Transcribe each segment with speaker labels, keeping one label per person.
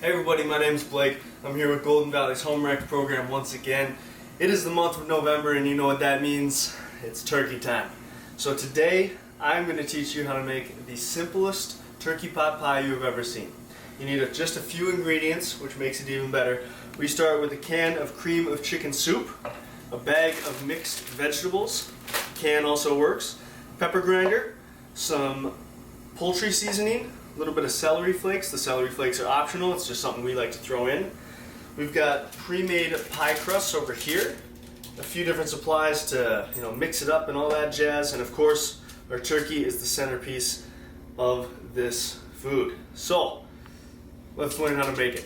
Speaker 1: Hey everybody, my name is Blake. I'm here with Golden Valley's Home Rec program once again. It is the month of November and you know what that means. It's turkey time. So today I'm going to teach you how to make the simplest turkey pot pie you have ever seen. You need just a few ingredients, which makes it even better. We start with a can of cream of chicken soup, a bag of mixed vegetables, can also works, pepper grinder, some poultry seasoning, a little bit of celery flakes. The celery flakes are optional, it's just something we like to throw in. We've got pre-made pie crusts over here, a few different supplies to mix it up and all that jazz, and of course our turkey is the centerpiece of this food. So let's learn how to make it.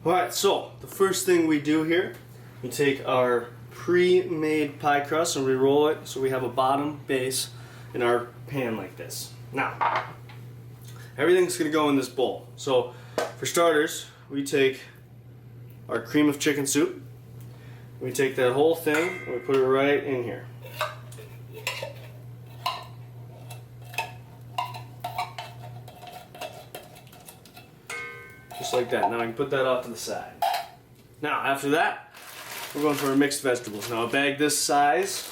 Speaker 1: Alright, so the first thing we do here, we take our pre-made pie crust and we roll it so we have a bottom base in our pan like this. Now, everything's going to go in this bowl. So for starters, we take our cream of chicken soup, we take that whole thing and we put it right in here. Just like that. Now I can put that off to the side. Now after that, we're going for our mixed vegetables. Now a bag this size,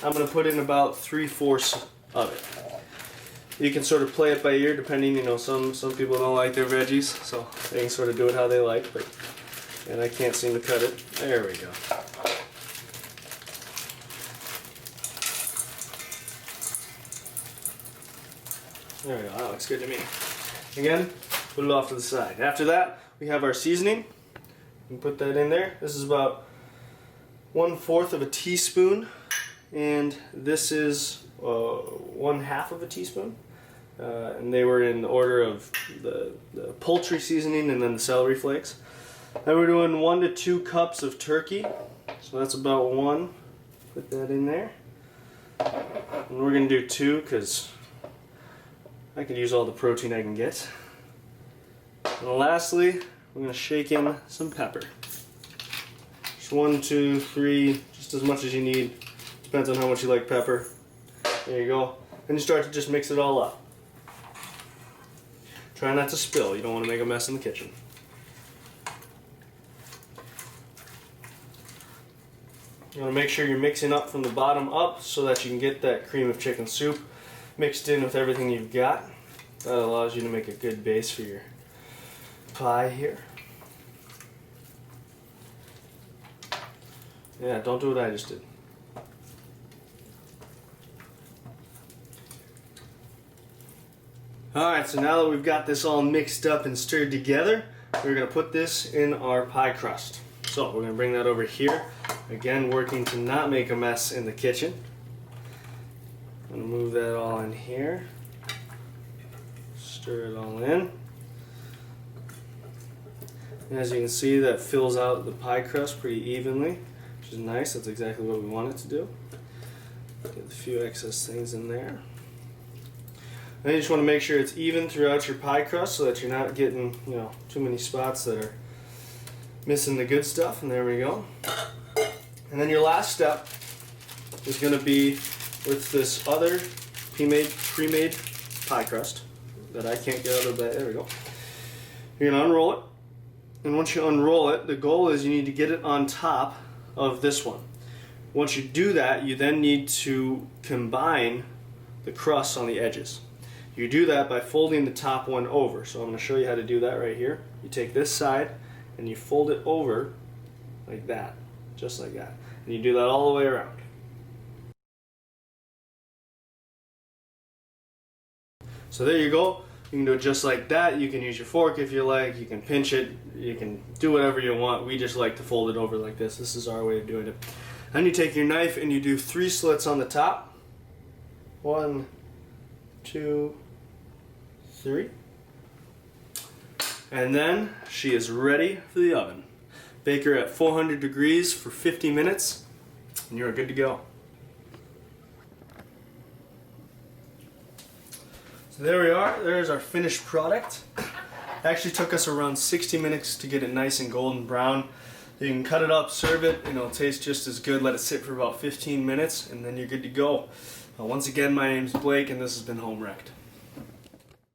Speaker 1: I'm going to put in about 3/4 of it. You can sort of play it by ear depending, some people don't like their veggies, so they can sort of do it how they like, and I can't seem to cut it. There we go. There we go, that looks good to me. Again, put it off to the side. After that, we have our seasoning. You can put that in there. This is about 1/4 of a teaspoon, and this is 1/2 of a teaspoon. And they were in order of the poultry seasoning and then the celery flakes. Then we're doing 1 to 2 cups of turkey. So that's about 1. Put that in there. And we're going to do 2 because I could use all the protein I can get. And lastly, we're going to shake in some pepper. Just 1, 2, 3, just as much as you need. Depends on how much you like pepper. There you go. And you start to just mix it all up. Try not to spill. You don't want to make a mess in the kitchen. You want to make sure you're mixing up from the bottom up so that you can get that cream of chicken soup mixed in with everything you've got. That allows you to make a good base for your pie here. Yeah, don't do what I just did. Alright, so now that we've got this all mixed up and stirred together, we're going to put this in our pie crust. So we're going to bring that over here. Again, working to not make a mess in the kitchen. I'm going to move that all in here. Stir it all in. And as you can see, that fills out the pie crust pretty evenly, which is nice. That's exactly what we want it to do. Get a few excess things in there. Then you just want to make sure it's even throughout your pie crust so that you're not getting, too many spots that are missing the good stuff. And there we go. And then your last step is going to be with this other pre-made pie crust that I can't get out of the bag. There we go. You're going to unroll it. And once you unroll it, the goal is you need to get it on top of this one. Once you do that, you then need to combine the crust on the edges. You do that by folding the top one over. So I'm going to show you how to do that right here. You take this side and you fold it over like that, just like that. And you do that all the way around. So there you go. You can do it just like that. You can use your fork if you like. You can pinch it. You can do whatever you want. We just like to fold it over like this. This is our way of doing it. Then you take your knife and you do 3 slits on the top. 1, 2, 3. And then she is ready for the oven. Bake her at 400 degrees for 50 minutes and you're good to go. So there we are. There's our finished product. It actually took us around 60 minutes to get it nice and golden brown. You can cut it up, serve it, and it'll taste just as good. Let it sit for about 15 minutes and then you're good to go. Once again, my name's Blake and this has been Home Wrecked.